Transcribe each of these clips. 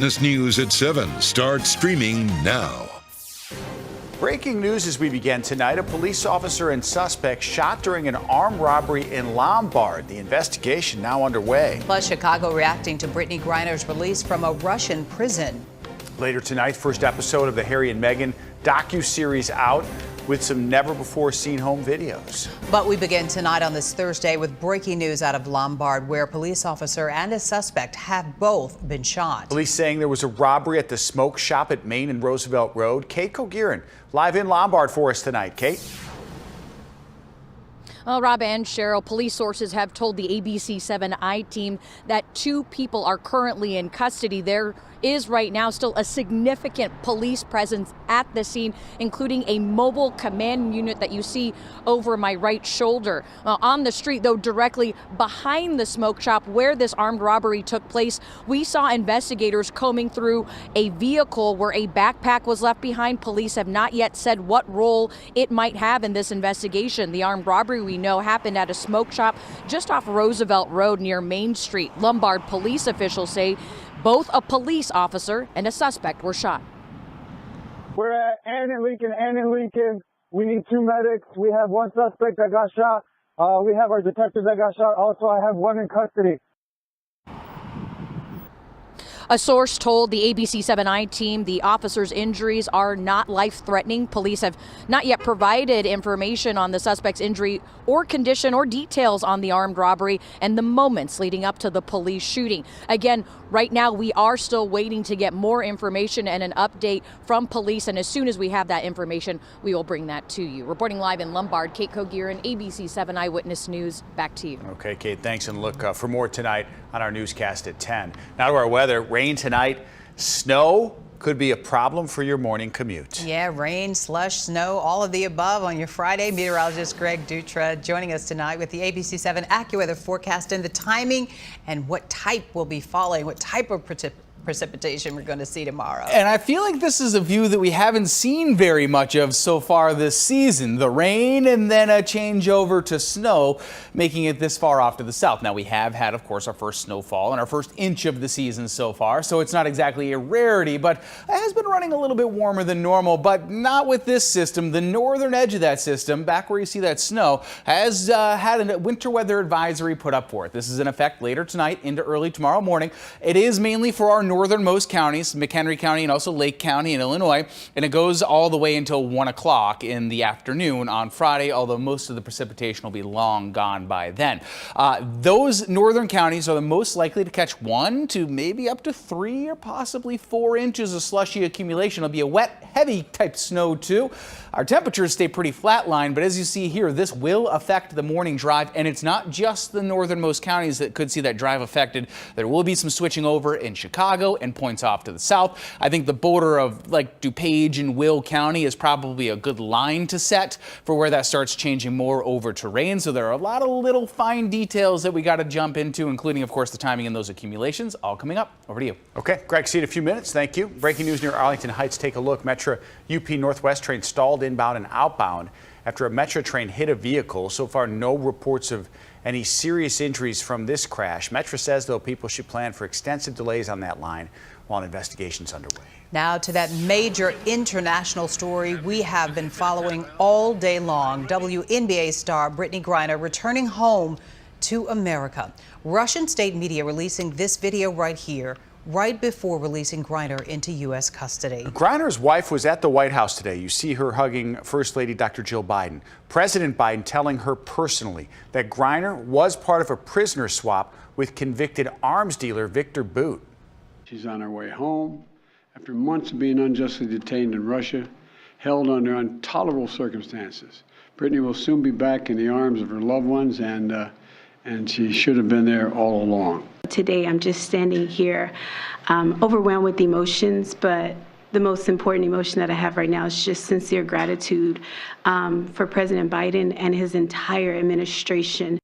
Eyewitness News at 7 starts streaming now. Breaking news as we begin tonight. A police officer and suspect shot during an armed robbery in Lombard. The investigation now underway. Plus, Chicago reacting to Brittney Griner's release from a Russian prison. Later tonight, first episode of the Harry and Meghan docuseries out with some never-before-seen home videos. But we begin tonight on this Thursday with breaking news out of Lombard, where a police officer and a suspect have both been shot. Police saying there was a robbery at the smoke shop at Main and Roosevelt Road. Kate Cogirin live in Lombard for us tonight. Kate? Well, Rob and Cheryl, police sources have told the ABC7I team that 2 people are currently in custody. There is right now still a significant police presence at the scene, including a mobile command unit that you see over my right shoulder. On the street, though, directly behind the smoke shop where this armed robbery took place, we saw investigators combing through a vehicle where a backpack was left behind. Police have not yet said what role it might have in this investigation. The armed robbery, we know, happened at a smoke shop just off Roosevelt Road near Main Street. Lombard police officials say both a police officer and a suspect were shot. We're at Ann and Lincoln. We need 2 medics. We have 1 suspect that got shot. We have our detective that got shot. Also, I have 1 in custody. A source told the ABC7I team the officer's injuries are not life-threatening. Police have not yet provided information on the suspect's injury or condition or details on the armed robbery and the moments leading up to the police shooting. Again, right now we are still waiting to get more information and an update from police, and as soon as we have that information, we will bring that to you. Reporting live in Lombard, Kate Cogirin, ABC7 Eyewitness News. Back to you. Okay, Kate, thanks. And look for more tonight on our newscast at 10. Now to our weather. Rain tonight. Snow could be a problem for your morning commute. Yeah, rain, slush, snow, all of the above on your Friday. Meteorologist Greg Dutra joining us tonight with the ABC7 AccuWeather forecast and the timing and what type will be falling, what type of precipitation we're going to see tomorrow. And I feel like this is a view that we haven't seen very much of so far this season. The rain and then a change over to snow, making it this far off to the south. Now, we have had, of course, our first snowfall and our first inch of the season so far, so it's not exactly a rarity, but it has been running a little bit warmer than normal, but not with this system. The northern edge of that system, back where you see that snow, has had a winter weather advisory put up for it. This is in effect later tonight into early tomorrow morning. It is mainly for our northernmost counties, McHenry County and also Lake County in Illinois, and it goes all the way until 1 o'clock in the afternoon on Friday, although most of the precipitation will be long gone by then. Those northern counties are the most likely to catch 1 to maybe up to 3 or possibly 4 inches of slushy accumulation. It'll be a wet, heavy type snow too. Our temperatures stay pretty flatlined, but as you see here, this will affect the morning drive, and it's not just the northernmost counties that could see that drive affected. There will be some switching over in Chicago and points off to the south. I think the border of like DuPage and Will County is probably a good line to set for where that starts changing more over to rain. So there are a lot of little fine details that we got to jump into, including, of course, the timing and those accumulations. All coming up. Over to you. Okay, Greg, see you in a few minutes. Thank you. Breaking news near Arlington Heights. Take a look. Metro UP Northwest train stalled inbound and outbound after a Metro train hit a vehicle. So far, no reports of any serious injuries from this crash. Metro says, though, people should plan for extensive delays on that line while an investigation's underway. Now to that major international story we have been following all day long. WNBA star Brittney Griner returning home to America. Russian state media releasing this video right here, right before releasing Griner into U.S. custody. Griner's wife was at the White House today. You see her hugging First Lady Dr. Jill Biden. President Biden telling her personally that Griner was part of a prisoner swap with convicted arms dealer Victor Boot. She's on her way home after months of being unjustly detained in Russia, held under intolerable circumstances. Brittney will soon be back in the arms of her loved ones, and she should have been there all along. Today, I'm just standing here overwhelmed with emotions, but the most important emotion that I have right now is just sincere gratitude for President Biden and his entire administration.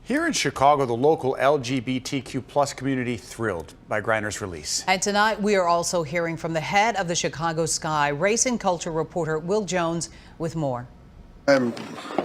Here in Chicago, the local LGBTQ+ community thrilled by Griner's release. And tonight, we are also hearing from the head of the Chicago Sky, race and culture reporter Will Jones, with more. I'm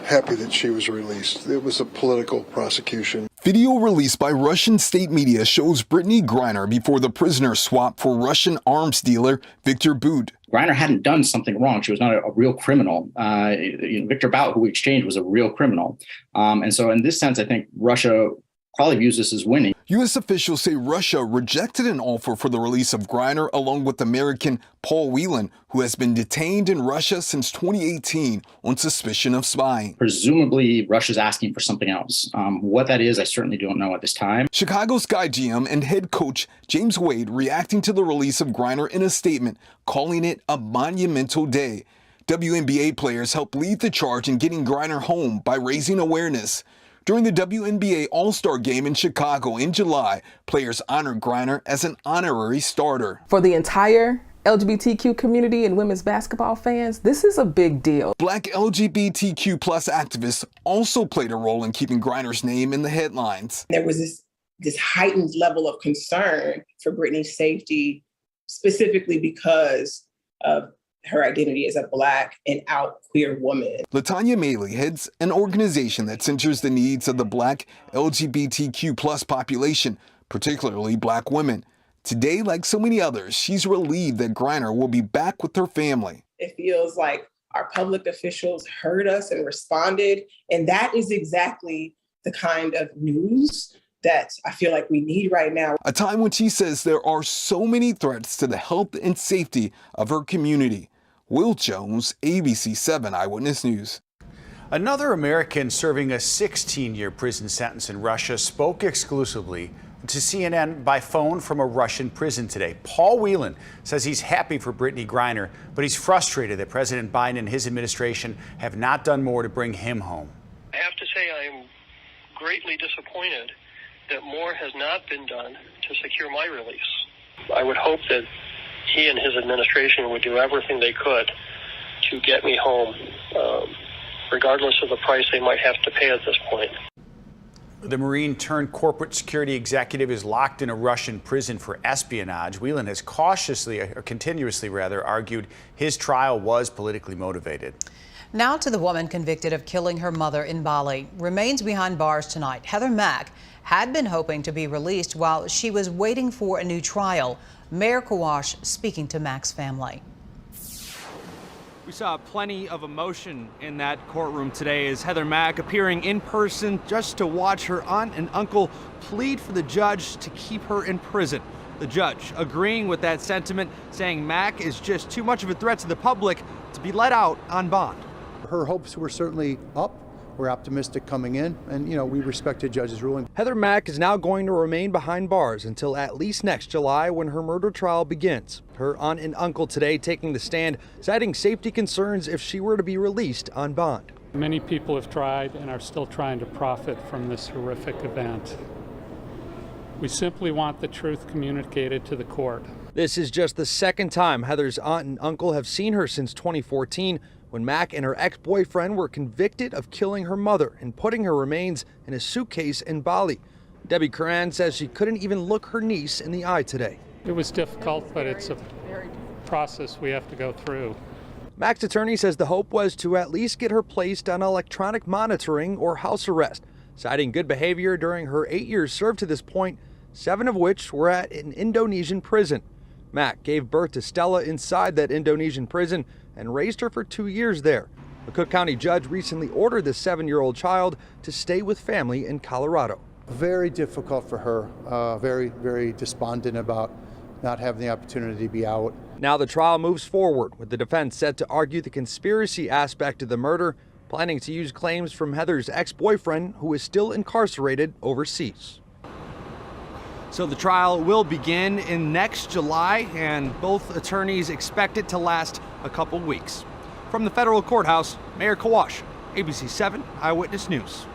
happy that she was released. It was a political prosecution. Video released by Russian state media shows Brittney Griner before the prisoner swap for Russian arms dealer Viktor Bout. Griner hadn't done something wrong. She was not a real criminal. Viktor Bout, who we exchanged, was a real criminal. And so in this sense, I think Russia probably views this as winning. U.S. officials say Russia rejected an offer for the release of Griner along with American Paul Whelan, who has been detained in Russia since 2018 on suspicion of spying. Presumably, Russia's asking for something else. What that is, I certainly don't know at this time. Chicago Sky GM and head coach James Wade reacting to the release of Griner in a statement, calling it a monumental day. WNBA players helped lead the charge in getting Griner home by raising awareness. During the WNBA All-Star Game in Chicago in July, players honored Griner as an honorary starter. For the entire LGBTQ community and women's basketball fans, this is a big deal. Black LGBTQ plus activists also played a role in keeping Griner's name in the headlines. There was this heightened level of concern for Brittney's safety, specifically because of her identity as a Black and out queer woman. LaTanya Maley heads an organization that centers the needs of the Black LGBTQ plus population, particularly Black women. Today, like so many others, she's relieved that Griner will be back with her family. It feels like our public officials heard us and responded, and that is exactly the kind of news that I feel like we need right now. A time when she says there are so many threats to the health and safety of her community. Will Jones, ABC 7 Eyewitness News. Another American serving a 16-year prison sentence in Russia spoke exclusively to CNN by phone from a Russian prison today. Paul Whelan says he's happy for Brittney Griner, but he's frustrated that President Biden and his administration have not done more to bring him home. I have to say I am greatly disappointed that more has not been done to secure my release. I would hope that he and his administration would do everything they could to get me home, regardless of the price they might have to pay at this point. The Marine turned corporate security executive is locked in a Russian prison for espionage. Whelan has continuously argued his trial was politically motivated. Now to the woman convicted of killing her mother in Bali. Remains behind bars tonight. Heather Mack had been hoping to be released while she was waiting for a new trial. Mayor Kawash speaking to Mack's family. We saw plenty of emotion in that courtroom today as Heather Mack appearing in person just to watch her aunt and uncle plead for the judge to keep her in prison. The judge agreeing with that sentiment, saying Mack is just too much of a threat to the public to be let out on bond. Her hopes were certainly up. We're optimistic coming in, and we respected judge's ruling. Heather Mack is now going to remain behind bars until at least next July when her murder trial begins. Her aunt and uncle today taking the stand, citing safety concerns if she were to be released on bond. Many people have tried and are still trying to profit from this horrific event. We simply want the truth communicated to the court. This is just the second time Heather's aunt and uncle have seen her since 2014. When Mack and her ex-boyfriend were convicted of killing her mother and putting her remains in a suitcase in Bali. Debbie Curran says she couldn't even look her niece in the eye today. It was difficult, but it's a process we have to go through. Mack's attorney says the hope was to at least get her placed on electronic monitoring or house arrest, citing good behavior during her 8 years served to this point, 7 of which were at an Indonesian prison. Mack gave birth to Stella inside that Indonesian prison and raised her for 2 years there. A Cook County judge recently ordered the 7-year-old child to stay with family in Colorado. Very difficult for her, very, very despondent about not having the opportunity to be out. Now the trial moves forward, with the defense set to argue the conspiracy aspect of the murder, planning to use claims from Heather's ex-boyfriend, who is still incarcerated overseas. So the trial will begin in next July, and both attorneys expect it to last a couple weeks. From the federal courthouse, Mayor Kawash, ABC 7 Eyewitness News.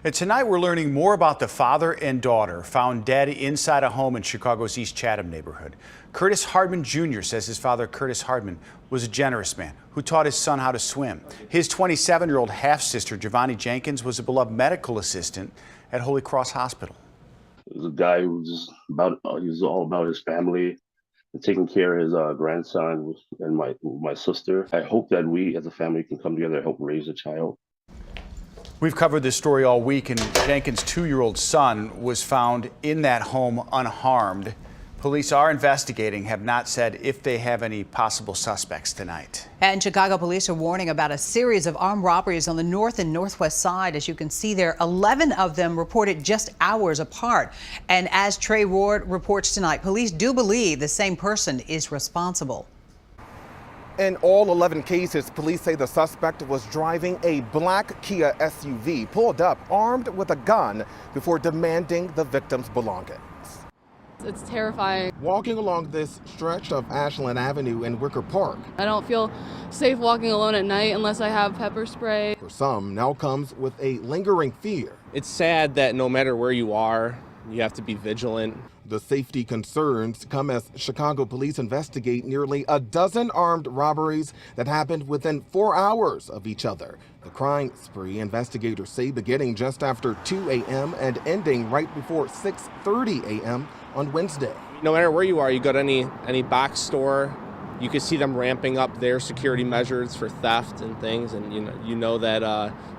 And tonight we're learning more about the father and daughter found dead inside a home in Chicago's East Chatham neighborhood. Curtis Hardman Jr. says his father, Curtis Hardman, was a generous man who taught his son how to swim. His 27-year-old half-sister, Giovanni Jenkins, was a beloved medical assistant at Holy Cross Hospital. He was a guy who was he was all about his family and taking care of his grandson and my sister. I hope that we as a family can come together and help raise a child. We've covered this story all week, and Jenkins' 2-year-old son was found in that home unharmed. Police are investigating, have not said if they have any possible suspects tonight. And Chicago police are warning about a series of armed robberies on the north and northwest side. As you can see there, 11 of them reported just hours apart. And as Trey Ward reports tonight, police do believe the same person is responsible. In all 11 cases, police say the suspect was driving a black Kia SUV, pulled up armed with a gun before demanding the victim's belongings. It's terrifying. Walking along this stretch of Ashland Avenue in Wicker Park. I don't feel safe walking alone at night unless I have pepper spray. For some, now comes with a lingering fear. It's sad that no matter where you are, you have to be vigilant. The safety concerns come as Chicago police investigate nearly a dozen armed robberies that happened within 4 hours of each other. The crime spree, investigators say, beginning just after 2 a.m. and ending right before 6:30 a.m. on Wednesday. No matter where you are, you go to any box store, you can see them ramping up their security measures for theft and things, and you know that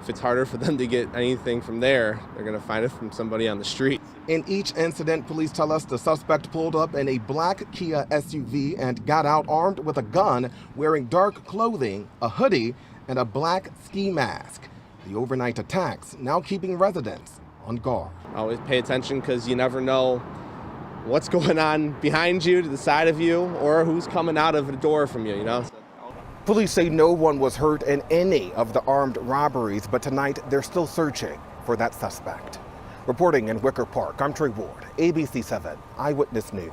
if it's harder for them to get anything from there, they're going to find it from somebody on the street. In each incident, police tell us the suspect pulled up in a black Kia SUV and got out armed with a gun, wearing dark clothing, a hoodie, and a black ski mask. The overnight attacks now keeping residents on guard. Always pay attention, because you never know what's going on behind you, to the side of you, or who's coming out of the door from you, Police say no one was hurt in any of the armed robberies, but tonight they're still searching for that suspect. Reporting in Wicker Park, I'm Trey Ward, ABC 7 Eyewitness News.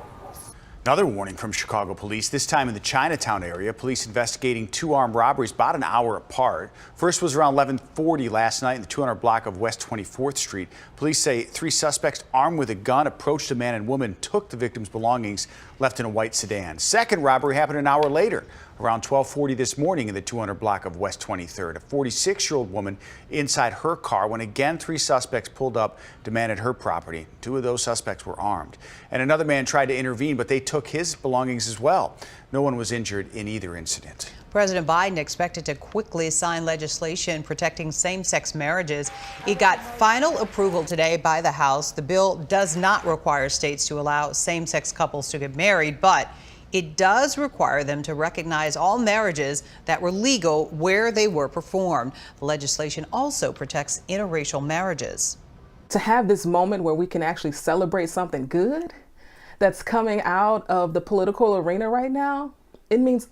Another warning from Chicago police, this time in the Chinatown area. Police investigating 2 armed robberies about an hour apart. First was around 11:40 last night in the 200 block of West 24th Street. Police say 3 suspects armed with a gun approached a man and woman, took the victim's belongings, left in a white sedan. Second robbery happened an hour later, around 12:40 this morning in the 200 block of West 23rd. A 46-year-old woman inside her car when again 3 suspects pulled up, demanded her property. 2 of those suspects were armed. And another man tried to intervene, but they took his belongings as well. No one was injured in either incident. President Biden expected to quickly sign legislation protecting same-sex marriages. It got final approval today by the House. The bill does not require states to allow same-sex couples to get married, but it does require them to recognize all marriages that were legal where they were performed. The legislation also protects interracial marriages. To have this moment where we can actually celebrate something good that's coming out of the political arena right now, it means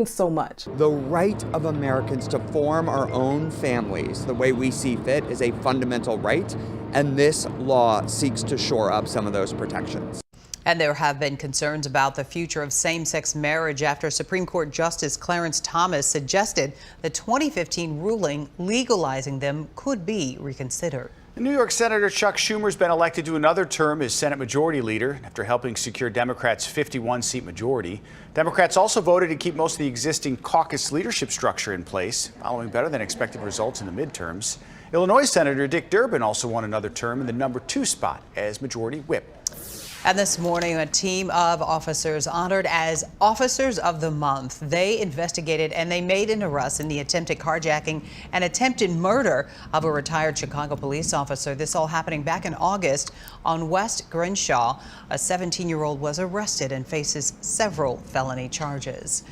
so much. The right of Americans to form our own families the way we see fit is a fundamental right, and this law seeks to shore up some of those protections. And there have been concerns about the future of same-sex marriage after Supreme Court Justice Clarence Thomas suggested the 2015 ruling legalizing them could be reconsidered. New York Senator Chuck Schumer's been elected to another term as Senate Majority Leader after helping secure Democrats' 51-seat majority. Democrats also voted to keep most of the existing caucus leadership structure in place, following better than expected results in the midterms. Illinois Senator Dick Durbin also won another term in the number 2 spot as Majority Whip. And this morning, a team of officers honored as Officers of the Month. They investigated and they made an arrest in the attempted carjacking and attempted murder of a retired Chicago police officer. This all happening back in August on West Grinshaw. A 17-year-old was arrested and faces several felony charges.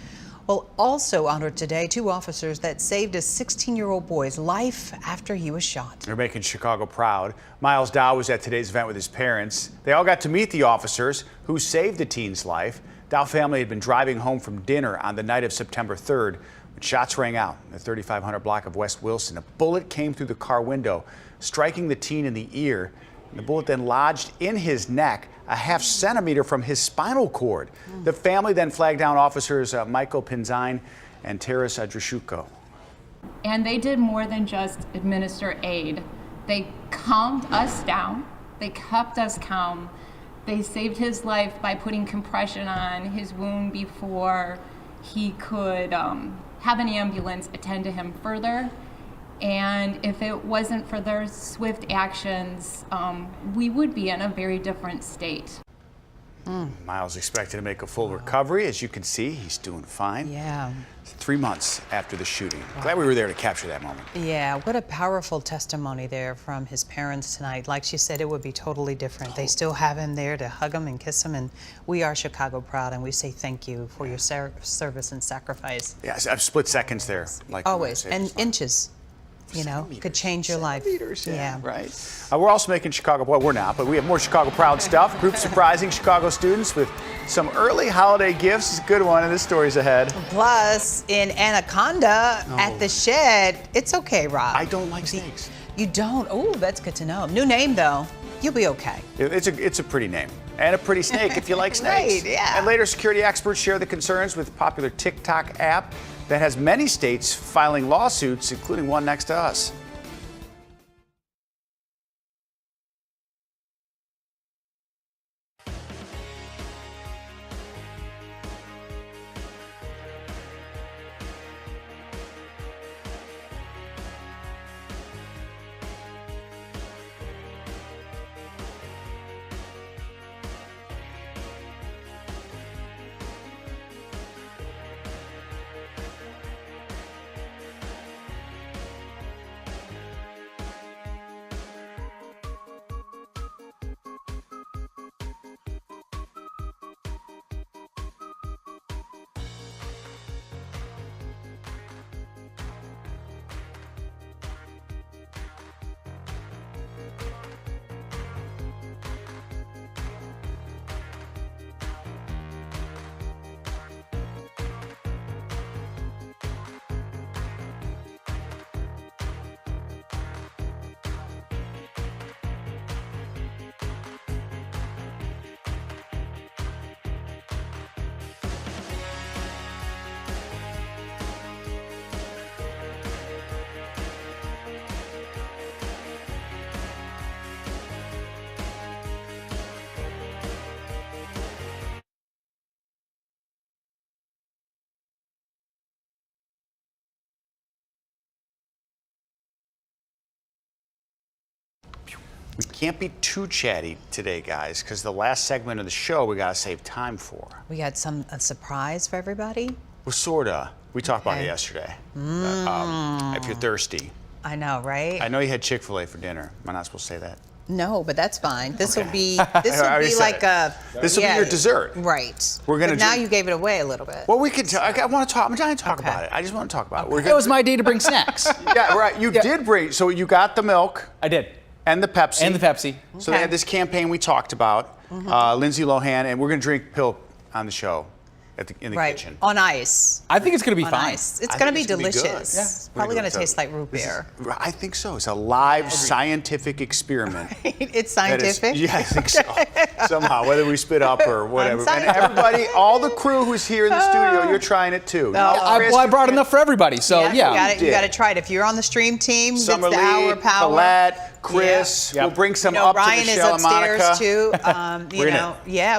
Well, also honored today, 2 officers that saved a 16-year-old boy's life after he was shot. They're making Chicago proud. Miles Dow was at today's event with his parents. They all got to meet the officers who saved the teen's life. Dow family had been driving home from dinner on the night of September 3rd when shots rang out in the 3500 block of West Wilson. A bullet came through the car window, striking the teen in the ear. The bullet then lodged in his neck, a half centimeter from his spinal cord. The family then flagged down officers Michael Pinzine and Teres Drashuko. And they did more than just administer aid. They calmed us down. They kept us calm. They saved his life by putting compression on his wound before he could have an ambulance attend to him further. And if it wasn't for their swift actions, we would be in a very different state. Miles expected to make a full recovery. As you can see, he's doing fine. Yeah. 3 months after the shooting. Glad we were there to capture that moment. Yeah, what a powerful testimony there from his parents tonight. Like she said, it would be totally different. They still have him there to hug him and kiss him, and we are Chicago proud, and we say thank you for your service and sacrifice. Yeah, I've split seconds there. Like Always, and inches. You know, could change your life. Yeah, right. We're also making Chicago, well, we're not, but we have more Chicago Proud stuff. Group surprising Chicago students with some early holiday gifts. It's a good one, and this story's ahead. Plus, in Anaconda at the Shed, it's okay, Rob. I don't like snakes. You don't? Oh, that's good to know. New name, though. You'll be okay. It's a pretty name. And a pretty snake if you like snakes. Right, yeah. And later, security experts share the concerns with popular TikTok app that has many states filing lawsuits, including one next to us. We can't be too chatty today, guys, because the last segment of the show we gotta save time for. We got a surprise for everybody? Well, sorta. We talked about it yesterday. If you're thirsty. I know, right? I know you had Chick-fil-A for dinner. Am I not supposed to say that? No, but that's fine. This will be already like a. This will be your dessert. Right. We're gonna. But now you gave it away a little bit. Well, we can. I want to talk. I'm trying to talk about it. I just want to talk about it. It was my day to bring snacks. Yeah, right. You did bring. So you got the milk. I did. And the Pepsi. And the Pepsi. So they had this campaign we talked about, Lindsay Lohan, and we're going to drink Pilk on the show in the kitchen. On ice. I think it's going to be On fine. ice. It's going to be delicious. Yeah. It's probably going to taste like root beer. I think so. It's a live scientific experiment. It's scientific? Yeah, I think so. Somehow, whether we spit up or whatever. And everybody, all the crew who's here in the studio, you're trying it too. I brought enough for everybody, so yeah. You got to try it. If you're on the stream team, it's the Summer Lee, hour power. Colette, Chris, we'll bring some up Ryan to Michelle is and Monica. upstairs too.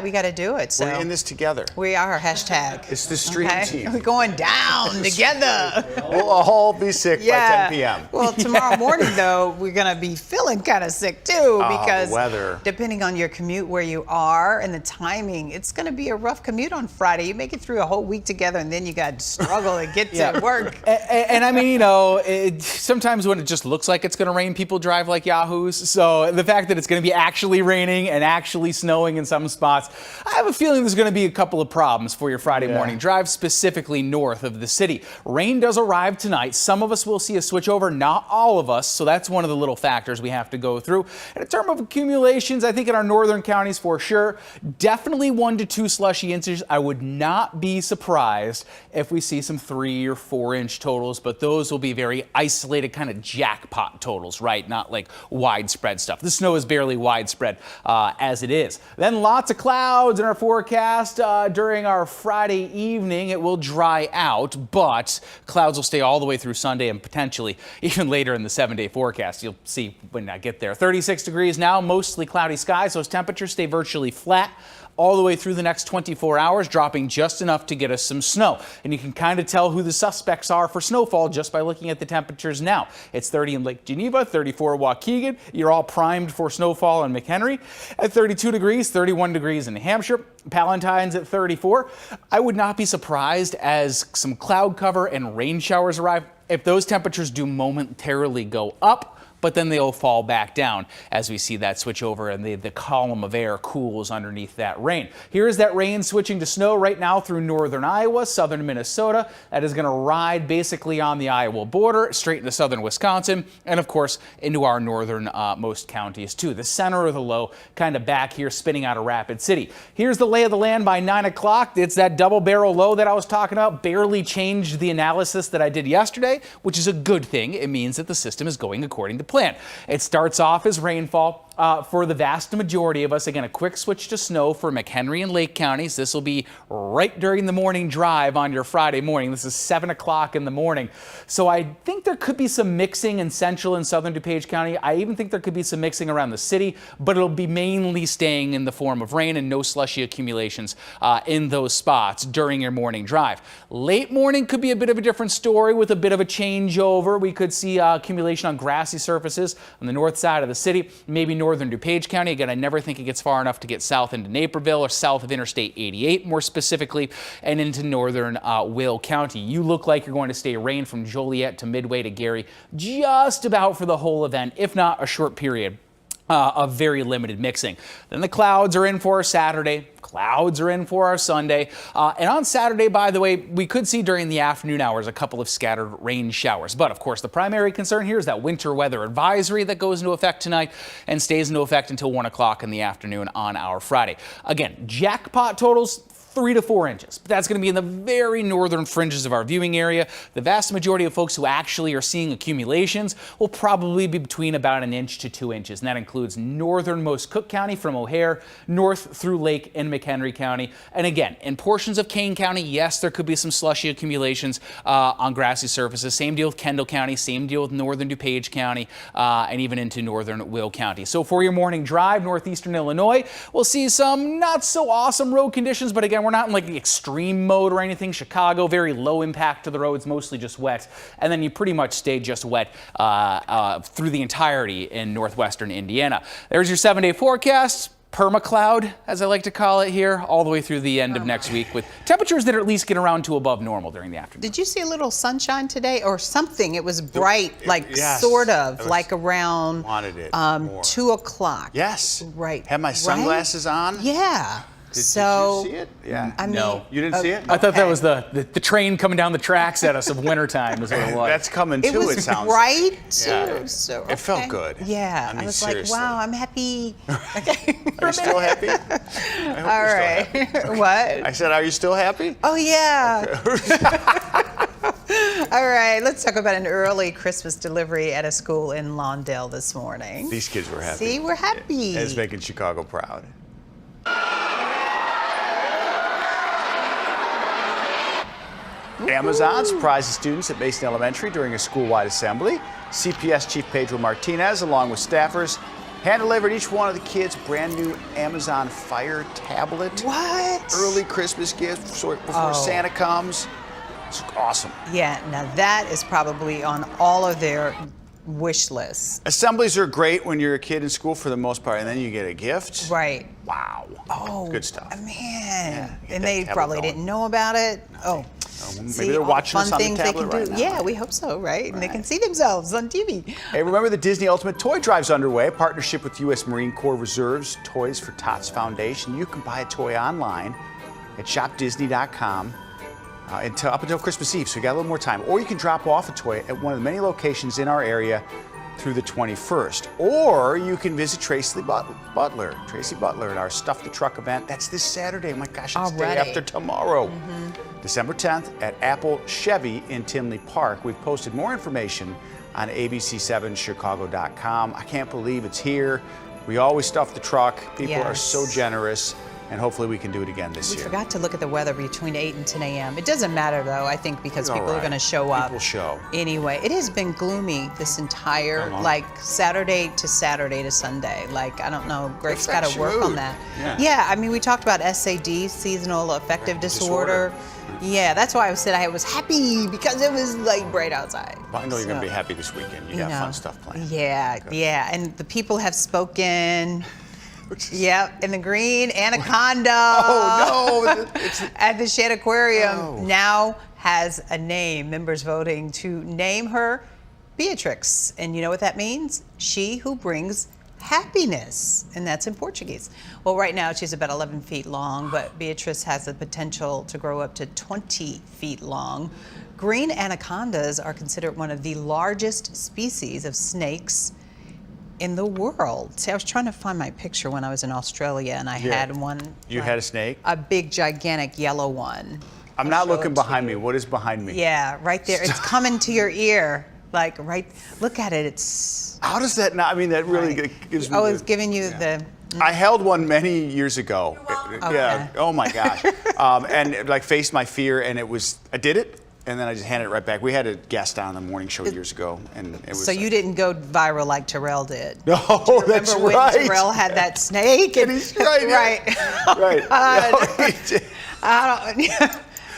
We got to do it. So we're in this together. We are. Hashtag. It's the stream team. We're going down together. We'll all be sick by 10 p.m. Well, tomorrow morning though, we're gonna be feeling kind of sick too because the weather. Depending on your commute where you are and the timing, it's gonna be a rough commute on Friday. You make it through a whole week together, and then you got to struggle to get to work. And I mean, sometimes when it just looks like it's going to rain, people drive like yahoos. So the fact that it's going to be actually raining and actually snowing in some spots, I have a feeling there's going to be a couple of problems for your Friday morning drive, specifically north of the city. Rain does arrive tonight. Some of us will see a switch over, not all of us. So that's one of the little factors we have to go through. And in terms of accumulations, I think in our northern counties for sure, definitely 1 to 2 slushy inches. I would not be surprised if we see some 3 or 4 inch totals, but those will be very isolated kind of jackpot totals, right? Not like widespread stuff. The snow is barely widespread as it is. Then lots of clouds in our forecast during our Friday evening. It will dry out, but clouds will stay all the way through Sunday and potentially even later in the 7-day forecast. You'll see when I get there. 36 degrees now, mostly cloudy skies. Those temperatures stay virtually flat all the way through the next 24 hours, dropping just enough to get us some snow. And you can kind of tell who the suspects are for snowfall just by looking at the temperatures now. It's 30 in Lake Geneva, 34 Waukegan. You're all primed for snowfall in McHenry at 32 degrees, 31 degrees in New Hampshire. Palentine's at 34. I would not be surprised as some cloud cover and rain showers arrive if those temperatures do momentarily go up, but then they'll fall back down as we see that switch over and the column of air cools underneath that rain. Here is that rain switching to snow right now through northern Iowa, southern Minnesota. That is going to ride basically on the Iowa border, straight into southern Wisconsin, and of course into our northern most counties too. The center of the low kind of back here spinning out of Rapid City. Here's the lay of the land by 9 o'clock. It's that double barrel low that I was talking about. Barely changed the analysis that I did yesterday, which is a good thing. It means that the system is going according to plan. It starts off as rainfall for the vast majority of us. Again, a quick switch to snow for McHenry and Lake counties. This will be right during the morning drive on your Friday morning. This is 7 o'clock in the morning. So I think there could be some mixing in central and southern DuPage County. I even think there could be some mixing around the city, but it'll be mainly staying in the form of rain and no slushy accumulations in those spots during your morning drive. Late morning could be a bit of a different story with a bit of a changeover. We could see accumulation on grassy surfaces on the north side of the city, maybe northern DuPage County. Again, I never think it gets far enough to get south into Naperville or south of Interstate 88 more specifically, and into northern Will County. You look like you're going to stay rain from Joliet to Midway to Gary just about for the whole event, if not a short period of very limited mixing. Then the clouds are in for our Saturday. Clouds are in for our Sunday. And on Saturday, by the way, we could see during the afternoon hours a couple of scattered rain showers. But of course, the primary concern here is that winter weather advisory that goes into effect tonight and stays into effect until 1 o'clock in the afternoon on our Friday. Again, jackpot totals, 3 to 4 inches. But that's going to be in the very northern fringes of our viewing area. The vast majority of folks who actually are seeing accumulations will probably be between about 1 inch to 2 inches. And that includes northernmost Cook County from O'Hare, north through Lake and McHenry County. And again, in portions of Kane County, yes, there could be some slushy accumulations on grassy surfaces. Same deal with Kendall County, same deal with northern DuPage County, and even into northern Will County. So for your morning drive, northeastern Illinois, we'll see some not so awesome road conditions, but again, we're not in like the extreme mode or anything. Chicago, very low impact to the roads, mostly just wet. And then you pretty much stay just wet through the entirety in northwestern Indiana. There's your 7-day forecast. Permacloud, as I like to call it here, all the way through the end of next week with temperatures that at least get around to above normal during the afternoon. Did you see a little sunshine today or something? It was bright, yes, sort of, like around wanted it 2 o'clock. Yes. Right. Had my sunglasses on. Yeah. Did you see it? Yeah. I mean, no. You didn't see it? I thought that was the train coming down the tracks at us of wintertime is what it was. That's coming too, it sounds bright too. Yeah. So It felt good. Yeah. I mean, was seriously. like, wow, I'm happy. Are you still happy? I hope All you're right. still happy. What? I said, are you still happy? Oh, yeah. All right, let's talk about an early Christmas delivery at a school in Lawndale this morning. These kids were happy. See, we're happy. It's making Chicago proud. Amazon surprises students at Mason Elementary during a school-wide assembly. CPS Chief Pedro Martinez, along with staffers, hand-delivered each one of the kids brand new Amazon Fire tablet. What? Early Christmas gift before Santa comes. It's awesome. Yeah, now that is probably on all of their wish lists. Assemblies are great when you're a kid in school for the most part, and then you get a gift. Right. Wow. Oh, good stuff. Man. Yeah, and they probably didn't know about it. Oh. Maybe they're watching us on the tablet right now. Yeah, we hope so, right? And they can see themselves on TV. Hey, remember the Disney Ultimate Toy Drive's underway. Partnership with U.S. Marine Corps Reserves Toys for Tots Foundation. You can buy a toy online at shopdisney.com up until Christmas Eve, so you got a little more time. Or you can drop off a toy at one of the many locations in our area through the 21st. Or you can visit Tracy Butler at our Stuff the Truck event. That's this Saturday. Oh my gosh, it's the day after tomorrow. December 10th at Apple Chevy in Tinley Park. We've posted more information on abc7chicago.com. I can't believe it's here. We always stuff the truck. People are so generous. and hopefully we can do it again this We year. forgot to look at the weather between 8 and 10 a.m. It doesn't matter, though, I think, because All people are right. going to show up. People show. Anyway, it has been gloomy this entire, like, Saturday to Sunday. Like, I don't know, Greg's got affects to your work on mood. that. Yeah. I mean, we talked about SAD, seasonal affective disorder. Yeah, that's why I said I was happy, because it was, like, bright outside. Well, I know you're going to So, be happy this weekend. You got fun stuff planned. Yeah, and the people have spoken. Yep, in the green anaconda. Oh, no. At the Shedd Aquarium now has a name. Members voting to name her Beatrix. And you know what that means? She who brings happiness. And that's in Portuguese. Well, right now she's about 11 feet long, but Beatrice has the potential to grow up to 20 feet long. Green anacondas are considered one of the largest species of snakes in the world. See, I was trying to find my picture when I was in Australia, and I had one. You had a snake? A big, gigantic yellow one. I'm not looking behind me. What is behind me? Yeah, right there. It's coming to your ear. Like, right, look at it. It's. How does that not? I mean, that really gives me. Oh, it's giving you the. I held one many years ago. Yeah. Oh my gosh. And it, like, faced my fear, and it was. I did it. And then I just handed it right back. We had a guest on the morning show years ago, and it was. So you didn't go viral like Terrell did. No, Do you remember that's when right. Terrell had that snake? And he's right. Right. Right.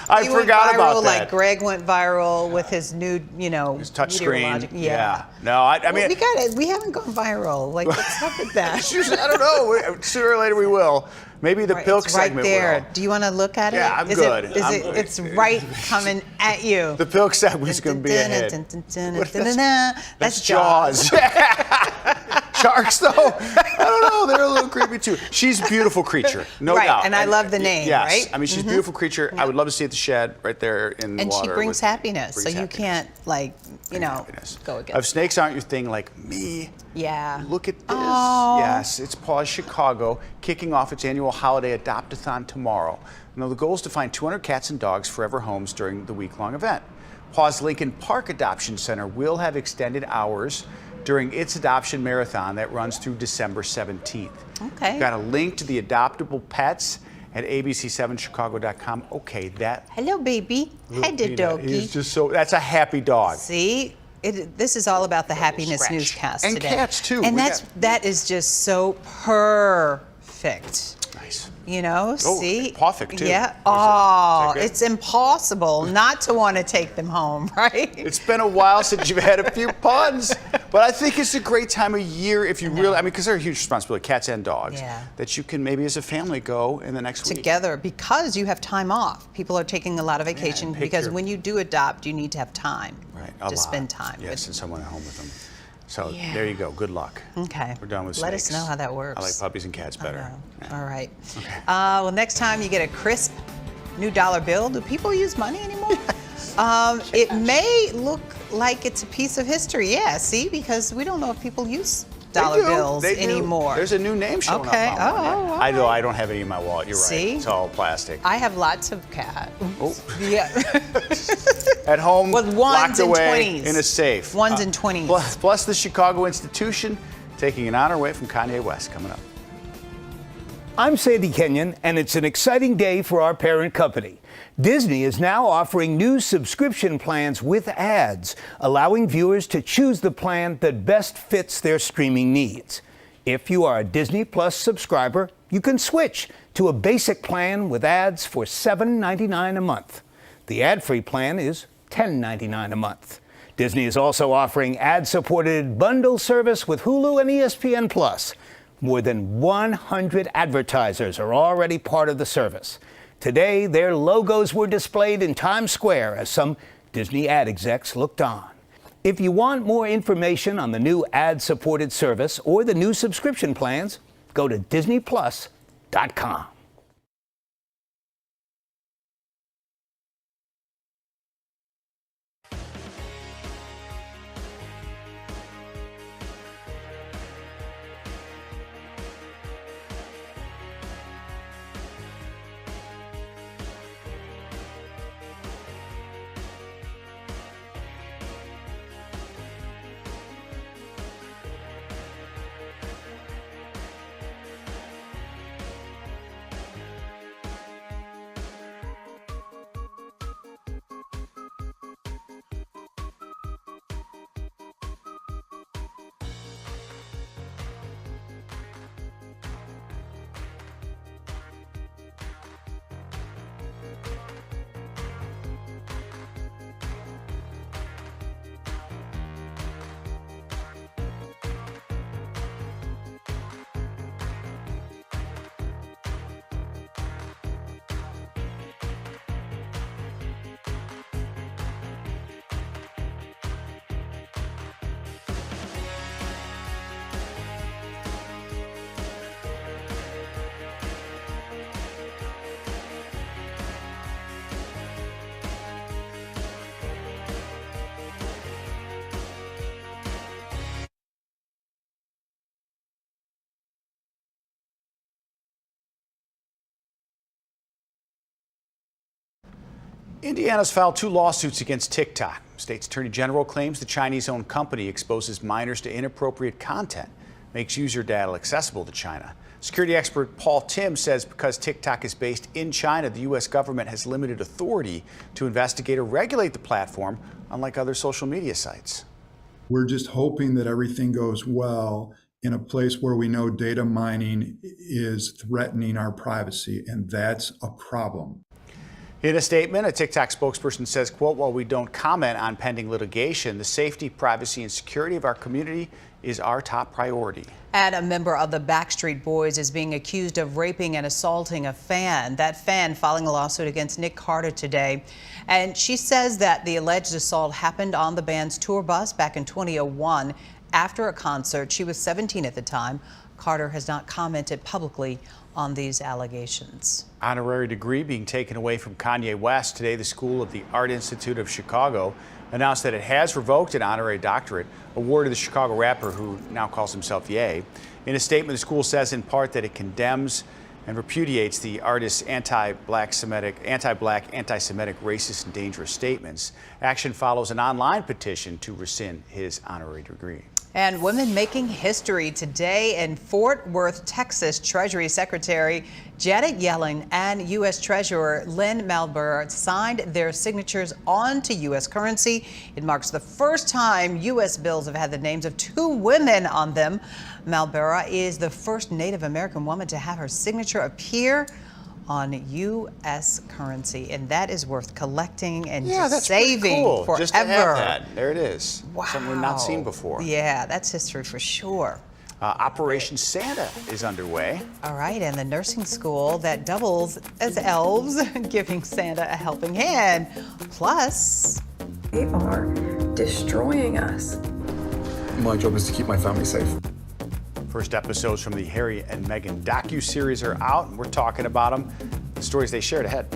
I forgot about that. Like Greg went viral with his new, his touchscreen. Yeah. No, I mean, we got it. We haven't gone viral. Like, what's up with that? I don't know. Sooner or later we will. Maybe the Pilk segment right there. will. Do you want to look at it? Yeah, I'm good. It's right coming at you. The Pilk segment's going to be ahead. That's Jaws. Sharks, though, I don't know. They're a little creepy, too. She's a beautiful creature, no doubt. And I love the name, yes. right? I mean, she's a beautiful creature. I would love to see it at the Shed right there in the water. And she brings happiness, so you can't, go against If snakes aren't your thing, like me, yeah. Look at this. Aww. Yes, it's Paws Chicago, kicking off its annual holiday adopt-a-thon tomorrow. Now, the goal is to find 200 cats and dogs forever homes during the week-long event. Paws Lincoln Park Adoption Center will have extended hours during its adoption marathon that runs through December 17th. Okay. We've got a link to the adoptable pets at abc7chicago.com. Okay, that. Hello, baby. Hi, the doggy. He's just so. That's a happy dog. See, this is all about the happiness newscast and today. Cats too. And that is just so perfect. Nice. See? Perfect too. Yeah. Oh, it's impossible not to want to take them home, right? It's been a while since you've had a few puns, but I think it's a great time of year if you really, because they're a huge responsibility, cats and dogs, that you can maybe as a family go in the next week. Together, because you have time off. People are taking a lot of vacation because when you do adopt, you need to have time to spend time. Yes, and someone at home with them. So there you go. Good luck. Okay. We're done with Let snakes. us know how that works. I like puppies and cats better. All right. Well, next time you get a crisp new dollar bill, do people use money anymore? It may look like it's a piece of history. Yeah, see, because we don't know if people use dollar bills anymore. There's a new name showing up. Oh, I know. I don't have any in my wallet. You're See? right. It's all plastic. I have lots of cat. Oh. Yeah. At home, with ones locked and away 20s. in a safe. Ones and 20s. Plus the Chicago institution taking an honor away from Kanye West coming up. I'm Sandy Kenyon, and it's an exciting day for our parent company. Disney is now offering new subscription plans with ads, allowing viewers to choose the plan that best fits their streaming needs. If you are a Disney Plus subscriber, you can switch to a basic plan with ads for $7.99 a month. The ad-free plan is $10.99 a month. Disney is also offering ad-supported bundle service with Hulu and ESPN Plus. More than 100 advertisers are already part of the service. Today, their logos were displayed in Times Square as some Disney ad execs looked on. If you want more information on the new ad-supported service or the new subscription plans, go to disneyplus.com. Indiana's filed 2 lawsuits against TikTok. State's Attorney General claims the Chinese-owned company exposes minors to inappropriate content, makes user data accessible to China. Security expert Paul Tim says because TikTok is based in China, the U.S. government has limited authority to investigate or regulate the platform, unlike other social media sites. We're just hoping that everything goes well in a place where we know data mining is threatening our privacy, and that's a problem. In a statement, a TikTok spokesperson says, quote, while we don't comment on pending litigation, the safety, privacy, and security of our community is our top priority. And a member of the Backstreet Boys is being accused of raping and assaulting a fan. That fan filing a lawsuit against Nick Carter today. And she says that the alleged assault happened on the band's tour bus back in 2001 after a concert. She was 17 at the time. Carter has not commented publicly on these allegations. Honorary degree being taken away from Kanye West. Today, the School of the Art Institute of Chicago announced that it has revoked an honorary doctorate awarded to the Chicago rapper who now calls himself Ye. In a statement, the school says in part that it condemns and repudiates the artist's anti-black, anti-Semitic, racist, and dangerous statements. Action follows an online petition to rescind his honorary degree. And women making history today in Fort Worth, Texas. Treasury Secretary Janet Yellen and U.S. Treasurer Lynn Malbura signed their signatures onto U.S. currency. It marks the first time U.S. bills have had the names of 2 women on them. Malbura is the first Native American woman to have her signature appear on U.S. currency, and that is worth collecting and just saving cool. forever. Just to have that. There it is. Wow. Something we've not seen before. Yeah, that's history for sure. Operation Santa is underway. All right, and the nursing school that doubles as elves, giving Santa a helping hand. Plus, they are destroying us. My job is to keep my family safe. First episodes from the Harry and Meghan docuseries are out, and we're talking about them, the stories they shared ahead.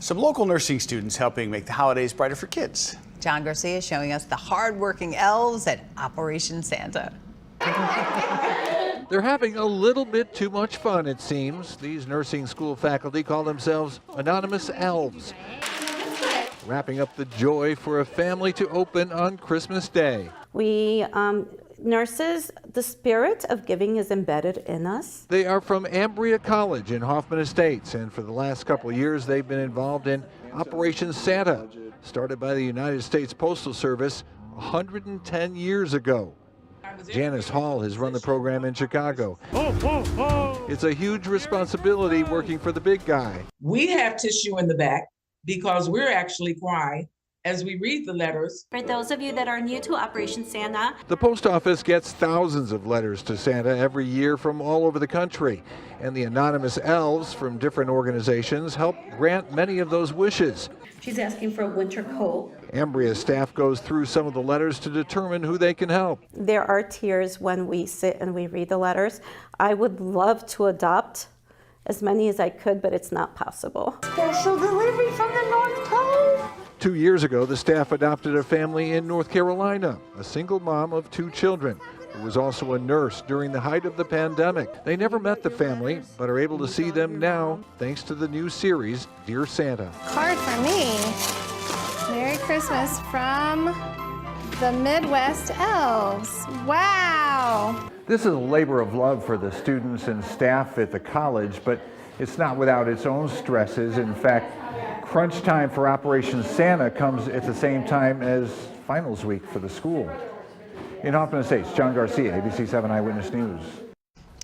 Some local nursing students helping make the holidays brighter for kids. John Garcia showing us the hardworking elves at Operation Santa. They're having a little bit too much fun, it seems. These nursing school faculty call themselves Anonymous Elves, wrapping up the joy for a family to open on Christmas Day. We nurses, the spirit of giving is embedded in us. They are from Ambria College in Hoffman Estates, and for the last couple of years they've been involved in Operation Santa, started by the United States Postal Service 110 years ago. Janice Hall has run the program in Chicago. It's a huge responsibility working for the big guy. We have tissue in the back because we're actually crying as we read the letters. For those of you that are new to Operation Santa, the post office gets thousands of letters to Santa every year from all over the country, and the Anonymous Elves from different organizations help grant many of those wishes. she's asking for a winter coat. Ambria staff goes through some of the letters to determine who they can help. There are tears when we sit and we read the letters. I would love to adopt as many as I could, but it's not possible. Special delivery from the North Pole. 2 years ago, the staff adopted a family in North Carolina, a single mom of 2 children, who was also a nurse during the height of the pandemic. They never met the family, but are able to see them now thanks to the new series, Dear Santa. Card for me. Merry Christmas from the Midwest Elves. Wow. This is a labor of love for the students and staff at the college, but it's not without its own stresses. In fact, crunch time for Operation Santa comes at the same time as finals week for the school. In Hoffman Estates, John Garcia, ABC 7 Eyewitness News.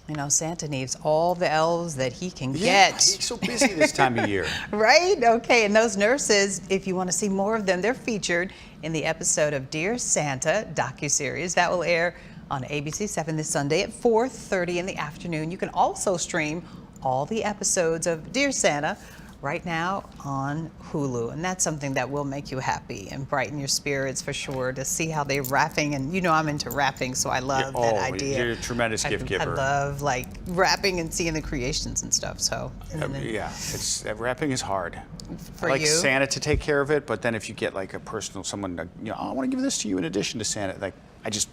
You know, Santa needs all the elves that he can Yeah, get. he's so busy this time of year. Right? Okay, and those nurses, if you want to see more of them, they're featured in the episode of Dear Santa docuseries that will air on ABC 7 this Sunday at 4:30 in the afternoon. You can also stream all the episodes of Dear Santa right now on Hulu, and that's something that will make you happy and brighten your spirits for sure, to see how they're rapping. And you know I'm into rapping, so I love that idea. You're a tremendous gift giver. I love like rapping and seeing the creations and stuff. So yeah, rapping is hard. For I like you? Santa to take care of it, but then if you get like a personal someone, you know, I want to give this to you in addition to Santa, like I just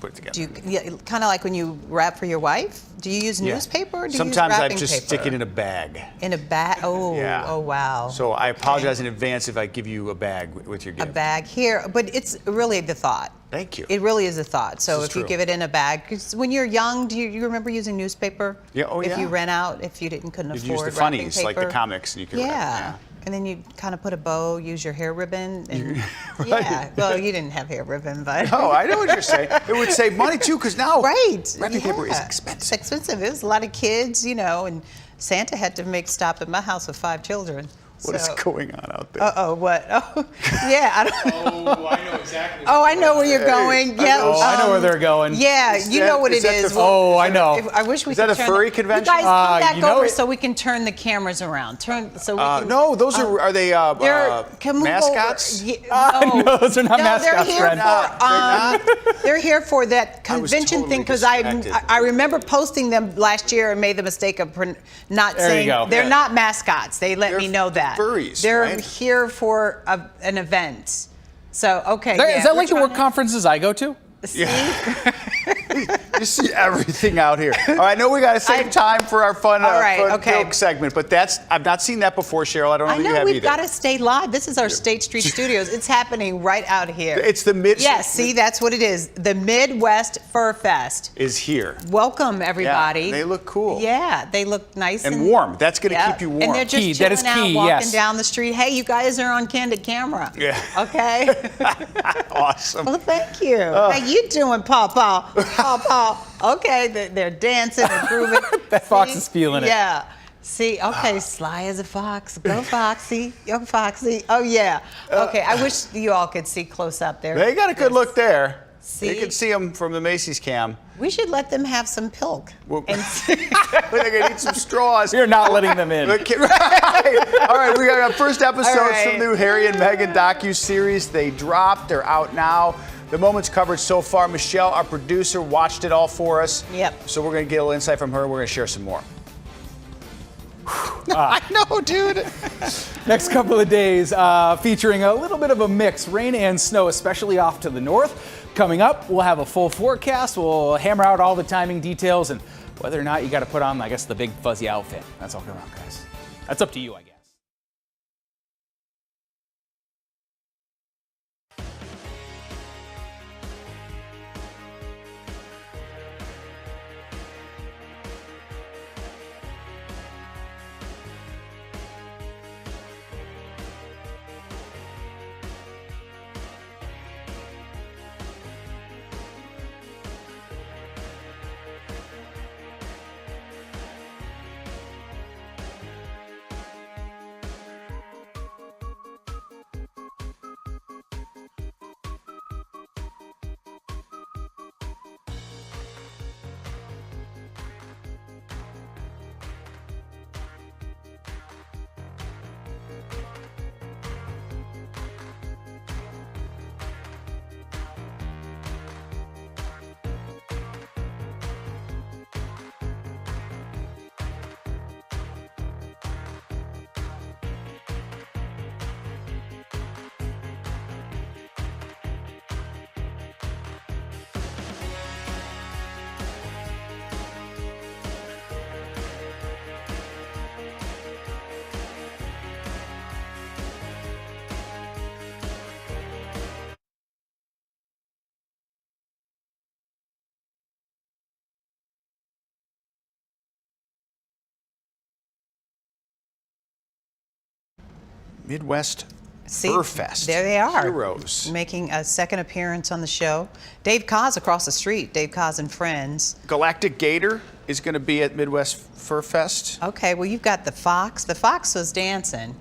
put it together. Do you kind of like when you rap for your wife? Do you use newspaper? Or do Sometimes you use I wrapping just paper? stick it in a bag. In a bag? Oh, Yeah. oh wow. So I apologize in advance if I give you a bag with your gift. A bag here, but it's really the thought. Thank you. It really is a thought. So This is if you true. give it in a bag, 'cause when you're young, do you remember using newspaper? Yeah, oh, if yeah. you ran out, if you couldn't You'd afford use the wrapping funnies, like the paper. comics, and you could Yeah. wrap, And then you kind of put a bow, use your hair ribbon, and Right. yeah. Well, you didn't have hair ribbon, but Oh, I know what you're saying. It would save money too, because now right, wrapping paper is yeah. expensive. It's expensive. There's a lot of kids, you know, and Santa had to make stop at my house with 5 children. What is So- going on out there? Uh-oh, what? Oh, yeah. I don't Oh, I know exactly. Oh, I know where you're going. Yeah. Oh, I know where they're going. Yeah, you know what it is. Oh, I know. I wish we Is could that a turn furry the, convention? You guys come back you know over it. so we can turn the cameras around. Turn so we can. No, those are they can move mascots? Over. Yeah, No, those are not mascots, they're here friend. for they're here for that I was convention totally thing because distracted. I remember posting them last year and made the mistake of not There you saying go. they're Yeah. not mascots. They let They're me know that furries, they're right? here for an event. So okay, Is that we're like the trying work to- conferences I go to? See? You see everything out here. All right, I know we got to save time for our fun, All right, fun okay. Pilk segment, but I've not seen that before, Cheryl. I don't know I that you know have we've either. got to stay live. This is our State Street Studios. It's happening right out here. It's the mid. Yes, see, that's what it is. The Midwest FurFest. Is here. Welcome, everybody. Yeah, they look cool. Yeah, they look nice And warm. That's going to yeah. keep you warm. And they're just Key. chilling That is out, key, walking yes. down the street. Hey, you guys are on candid camera. Yeah. Okay. Awesome. Well, thank you. How you doing, Paw? Okay, they're dancing and grooving. That fox See? is feeling it. Yeah. See, okay, sly as a fox. Go, Foxy. Go, Foxy. Oh, yeah. Okay, I wish you all could see close up there. They got a good look there. See? You can see them from the Macy's cam. We should let them have some Pilk. Well, And they're going to need some straws. You're not letting them in. Okay, right. All right, we got our first episodes All right. from the new Harry and Meghan docuseries. They dropped. They're out now. The moments covered so far. Michelle, our producer, watched it all for us. Yep. So we're going to get a little insight from her. We're going to share some more. I know, dude. Next couple of days featuring a little bit of a mix, rain and snow, especially off to the north. Coming up, we'll have a full forecast. We'll hammer out all the timing details and whether or not you got to put on, I guess, the big fuzzy outfit. That's all coming up, guys. That's up to you, I guess. Midwest See, FurFest. there they are. Heroes. Making a second appearance on the show. Dave Kaz across the street. Dave Kaz and friends. Galactic Gator is going to be at Midwest FurFest. Okay, well, you've got the Fox. The Fox was dancing.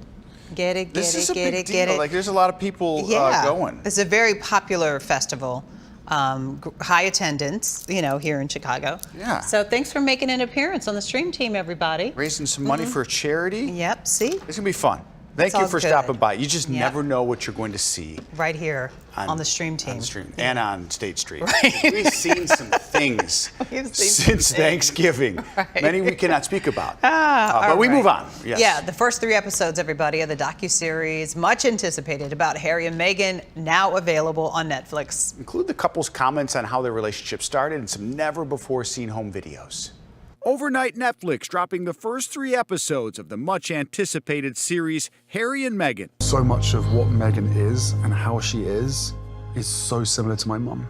Get it, This get is it, a get big it, deal. get it. Like, there's a lot of people Yeah, going. it's a very popular festival. High attendance, here in Chicago. Yeah. So thanks for making an appearance on the stream team, everybody. Raising some money for a charity. Yep, see? It's going to be fun. Thank It's you all for good. stopping by. You just Yep. never know what you're going to see Right here on the stream team. on the stream and on State Street. Right. We've seen some things We've seen since some things. Thanksgiving. Right. Many we cannot speak about. All but we right. move on. Yes. Yeah, the first 3 episodes, everybody, of the docuseries, much anticipated, about Harry and Meghan, now available on Netflix. Include the couple's comments on how their relationship started and some never-before-seen home videos. Overnight, Netflix dropping the first 3 episodes of the much-anticipated series Harry and Meghan. So much of what Meghan is and how she is so similar to my mum.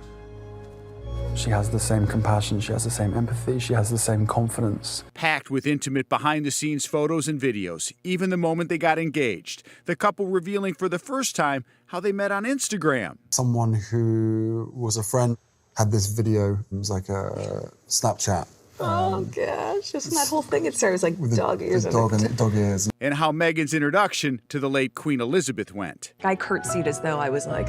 She has the same compassion, she has the same empathy, she has the same confidence. Packed with intimate behind-the-scenes photos and videos, even the moment they got engaged. The couple revealing for the first time how they met on Instagram. Someone who was a friend had this video, it was like a Snapchat. Oh gosh, just that whole thing it started was like With dog ears. dog ears. And how Meghan's introduction to the late Queen Elizabeth went. I curtsied as though I was like,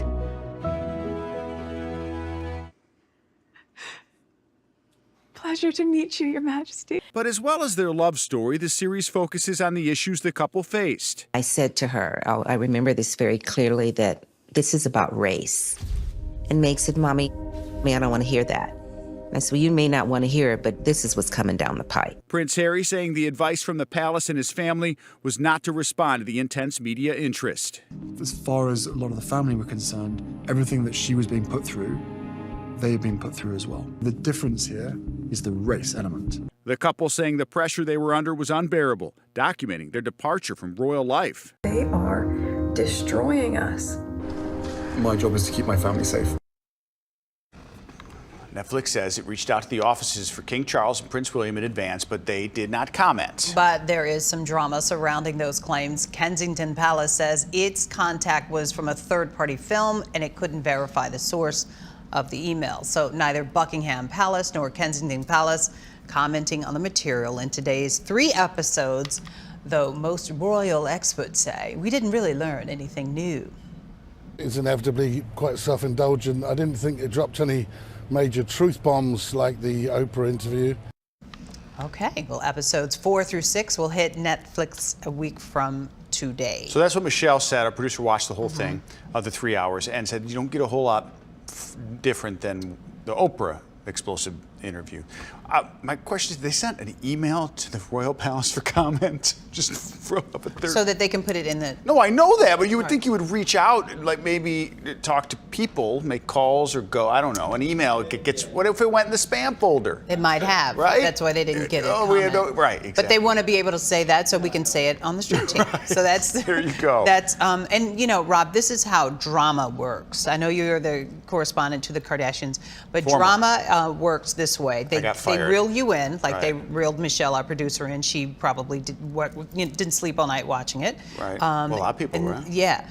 pleasure to meet you, Your Majesty. But as well as their love story, the series focuses on the issues the couple faced. I said to her, I remember this very clearly, that this is about race. And Meg said, Mommy, I don't want to hear that. I said, well, you may not want to hear it, but this is what's coming down the pipe. Prince Harry saying the advice from the palace and his family was not to respond to the intense media interest. As far as a lot of the family were concerned, everything that she was being put through, they had been put through as well. The difference here is the race element. The couple saying the pressure they were under was unbearable, documenting their departure from royal life. They are destroying us. My job is to keep my family safe. Netflix says it reached out to the offices for King Charles and Prince William in advance, but they did not comment. But there is some drama surrounding those claims. Kensington Palace says its contact was from a third-party film and it couldn't verify the source of the email. So neither Buckingham Palace nor Kensington Palace commenting on the material in today's 3 episodes, though most royal experts say we didn't really learn anything new. It's inevitably quite self-indulgent. I didn't think it dropped any major truth bombs like the Oprah interview. Okay, well, episodes 4 through 6 will hit Netflix a week from today. So that's what Michelle said. Our producer watched the whole thing of the 3 hours and said you don't get a whole lot different than the Oprah explosive interview. My question is, they sent an email to the Royal Palace for comment? Just throw up a third. So that they can put it in the... No, I know that, but you would think you would reach out, like maybe talk to people, make calls or go, I don't know, an email gets, what if it went in the spam folder? It might have. Right? That's why they didn't get it. Oh, right, exactly. But they want to be able to say that so we can say it on the stream team. Right. So that's... There you go. That's, and you know, Rob, this is how drama works. I know you're the correspondent to the Kardashians, but drama works this way. They reel you in, like they reeled Michelle, our producer, in. She probably didn't sleep all night watching it. Right. Well, a lot of people were. Yeah.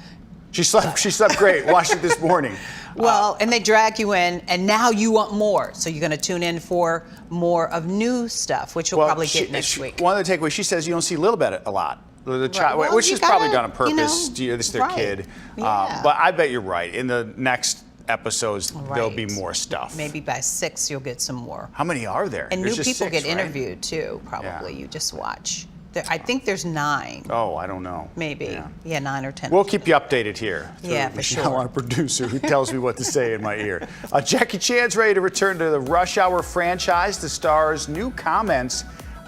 She slept great. Watched it this morning. Well, and they drag you in, and now you want more. So you're going to tune in for more of new stuff, which you'll probably get next week. One of the takeaways, she says you don't see Little Bit a lot. The child, Well, which you is probably gotta, done on purpose. This is their kid. Yeah. But I bet you're right. In the next episodes, there'll be more stuff. Maybe by 6 you'll get some more. How many are there? And There's new just people 6, get right? interviewed too, probably. You just watch. I think there's 9. Oh, I don't know. Maybe. Yeah, 9 or 10. We'll keep you updated here. Yeah, for Michelle, sure. our producer, who tells me what to say in my ear. Jackie Chan's ready to return to the Rush Hour franchise. The star's new comments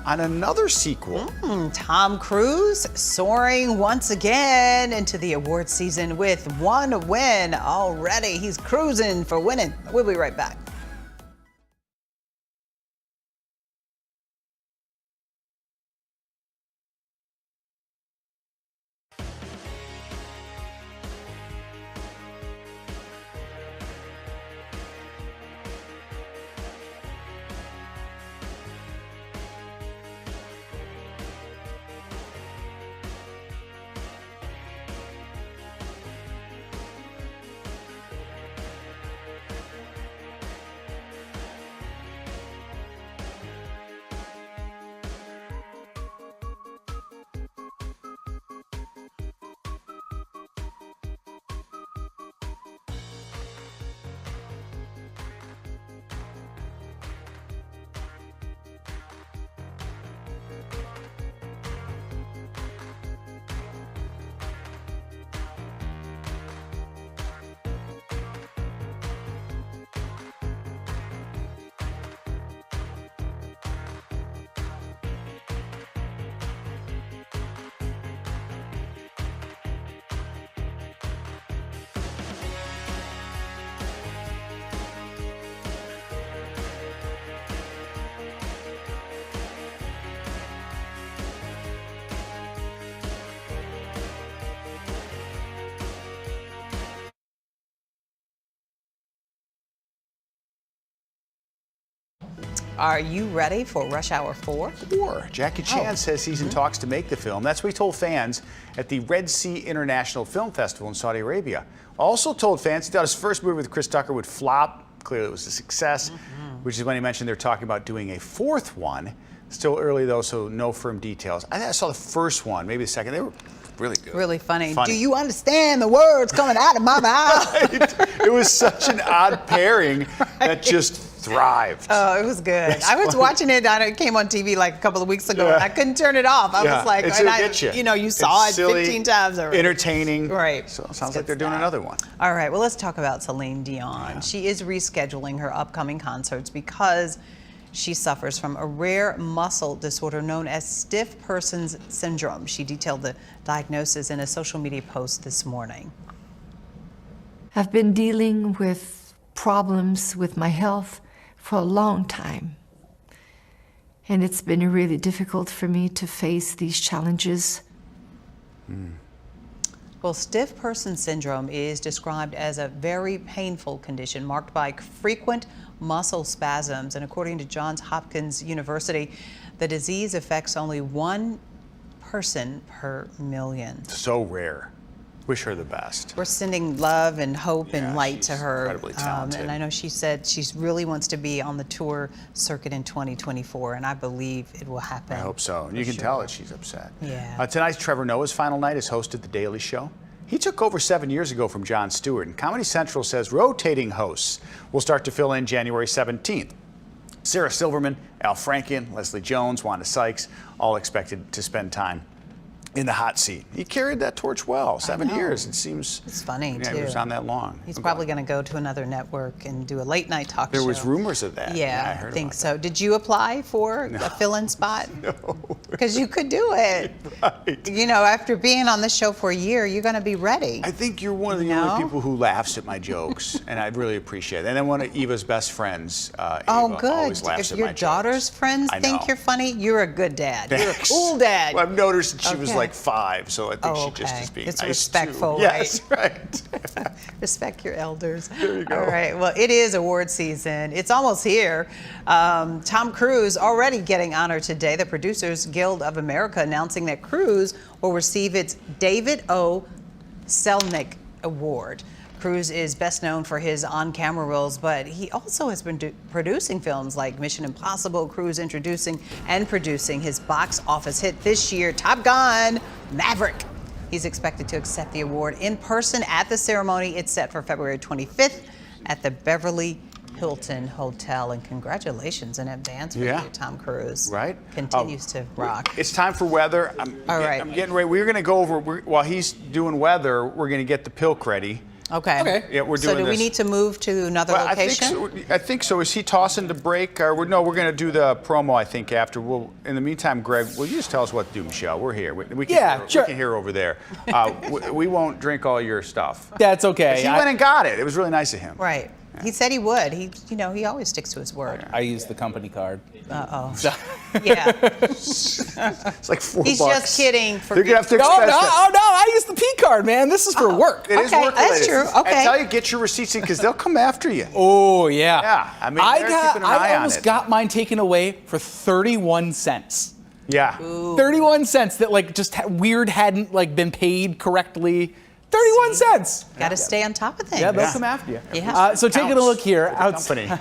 on another sequel. Tom Cruise soaring once again into the award season with 1 win already. He's cruising for winning. We'll be right back. Are you ready for Rush Hour 4? Jackie Chan says he's in talks to make the film. That's what he told fans at the Red Sea International Film Festival in Saudi Arabia. Also told fans he thought his first movie with Chris Tucker would flop. Clearly it was a success, which is when he mentioned they're talking about doing a fourth one. Still early though, so no firm details. I think I saw the first one, maybe the second. They were really good. Really funny. Do you understand the words coming out of my mouth? Right. It was such an odd pairing that just thrived. Oh, it was good. I was watching it. It came on TV like a couple of weeks ago, and I couldn't turn it off. I was like, it's and get you. You know, you saw it's it silly, 15 times already. Entertaining. Right. So it sounds like they're doing another one. All right. Well, let's talk about Celine Dion. Yeah. She is rescheduling her upcoming concerts because she suffers from a rare muscle disorder known as stiff person's syndrome. She detailed the diagnosis in a social media post this morning. I've been dealing with problems with my health for a long time. And it's been really difficult for me to face these challenges. Well, stiff person syndrome is described as a very painful condition marked by frequent muscle spasms. And according to Johns Hopkins University, the disease affects only 1 person per million. So rare. Wish her the best. We're sending love and hope and light to her. Incredibly talented. And I know she said she really wants to be on the tour circuit in 2024, and I believe it will happen. I hope so. And you can tell that she's upset. Yeah. Tonight's Trevor Noah's final night has hosted The Daily Show. He took over 7 years ago from Jon Stewart, and Comedy Central says rotating hosts will start to fill in January 17th. Sarah Silverman, Al Franken, Leslie Jones, Wanda Sykes, all expected to spend time in the hot seat. He carried that torch well. 7 years, it seems. It's funny, yeah, too. It was on that long. He's probably going to go to another network and do a late night talk show. There was rumors of that. Yeah, I heard think about so. Did you apply for a fill-in spot? No. Because you could do it. Right. You know, after being on the show for a year, you're going to be ready. I think you're one of the only people who laughs at my jokes, and I really appreciate it. And then one of Eva's best friends, Oh, Eva, good. always laughs If at your my jokes. daughter's friends I think know. you're funny, you're a good dad. You're a Thanks. cool dad. Well, I've noticed she was Okay. like 5, so I think she just is being It's nice respectful, too. Yes, right. Respect your elders. There you go. All right. Well, it is award season. It's almost here. Tom Cruise already getting honored today. The Producers Guild of America announcing that Cruise will receive its David O. Selznick Award. Cruise is best known for his on-camera roles, but he also has been producing films like Mission Impossible. Cruise introducing and producing his box office hit this year, Top Gun: Maverick. He's expected to accept the award in person at the ceremony. It's set for February 25th at the Beverly Hilton Hotel. And congratulations in advance for you, Tom Cruise. Right. Continues to rock. It's time for weather. I'm getting ready. We're going to go over, while he's doing weather, we're going to get the Pilk ready. Okay. Yeah, we're So doing do we this. need to move to another location? I think so. Is he tossing the break? Or no, we're going to do the promo, I think, after. In the meantime, Greg, will you just tell us what to do, Michelle? We're here. We can sure. We can hear over there. We won't drink all your stuff. That's okay. He went and got it. It was really nice of him. Right. He said he would. He always sticks to his word. I use the company card. Uh-oh. Yeah. It's like $4. He's just kidding. They're going to have to expense Oh, no, I use the P card, man. This is for work. It is Okay, work that's related. true. Okay. I tell you, get your receipts in because they'll come after you. Oh, yeah. Yeah. I mean, they're keeping an eye I on almost it. got mine taken away for 31 cents. Yeah. 31 cents that just weird hadn't been paid correctly. 31 cents. Got to stay on top of things. Yeah, they'll come after you. Yeah. So taking a look here outside.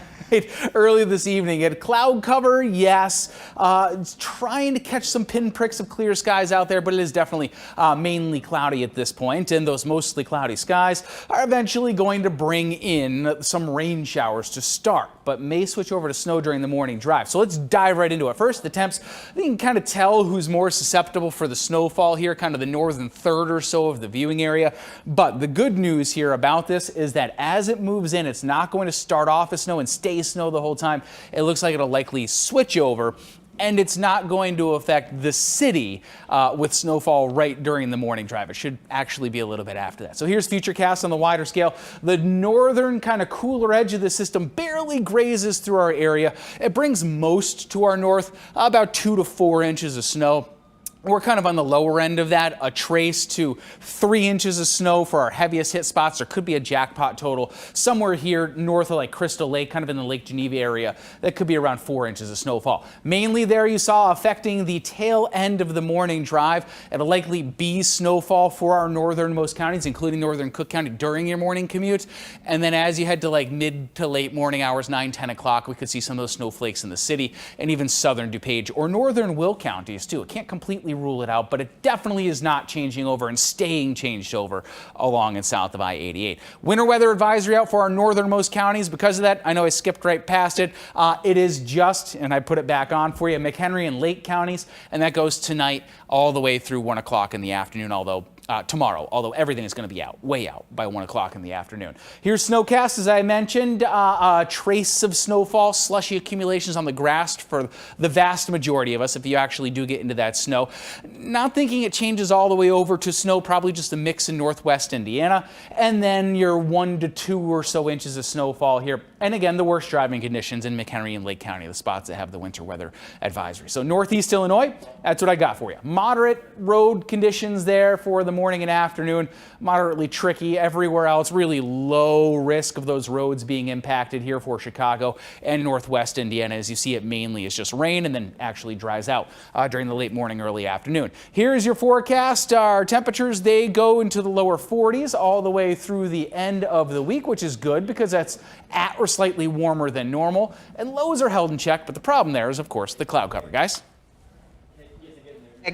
Early this evening, at cloud cover, yes. It's trying to catch some pinpricks of clear skies out there, but it is definitely mainly cloudy at this point. And those mostly cloudy skies are eventually going to bring in some rain showers to start, but may switch over to snow during the morning drive. So let's dive right into it. First, the temps. You can kind of tell who's more susceptible for the snowfall here, kind of the northern third or so of the viewing area. But the good news here about this is that as it moves in, it's not going to start off as snow and stay snow the whole time. It looks like it'll likely switch over, and it's not going to affect the city with snowfall right during the morning drive. It should actually be a little bit after that. So here's Futurecast on the wider scale. The northern kind of cooler edge of the system barely grazes through our area. It brings most to our north, about 2 to 4 inches of snow. We're kind of on the lower end of that, a trace to 3 inches of snow for our heaviest hit spots. There could be a jackpot total somewhere here north of like Crystal Lake, kind of in the Lake Geneva area. That could be around 4 inches of snowfall. Mainly there you saw affecting the tail end of the morning drive. It'll likely be snowfall for our northernmost counties, including northern Cook County during your morning commute. And then as you head to like mid to late morning hours, 9, 10 o'clock, we could see some of those snowflakes in the city and even southern DuPage or northern Will counties too. It can't completely rule it out, but it definitely is not changing over and staying changed over along and south of I-88. Winter weather advisory out for our northernmost counties. Because of that, I know I skipped right past it. It is just, and I put it back on for you, McHenry and Lake counties, and that goes tonight all the way through 1 o'clock in the afternoon, tomorrow, although everything is going to be way out by 1 o'clock in the afternoon. Here's snowcast, as I mentioned, a trace of snowfall, slushy accumulations on the grass for the vast majority of us if you actually do get into that snow. Not thinking it changes all the way over to snow, probably just a mix in northwest Indiana, and then your 1 to 2 or so inches of snowfall here. And again, the worst driving conditions in McHenry and Lake County, the spots that have the winter weather advisory. So northeast Illinois, that's what I got for you. Moderate road conditions there for the morning and afternoon, moderately tricky. Everywhere else, really low risk of those roads being impacted here for Chicago and northwest Indiana. As you see, it mainly is just rain and then actually dries out during the late morning, early afternoon. Here's your forecast. Our temperatures, they go into the lower 40s all the way through the end of the week, which is good because that's at or slightly warmer than normal. And lows are held in check, but the problem there is, of course, the cloud cover, guys.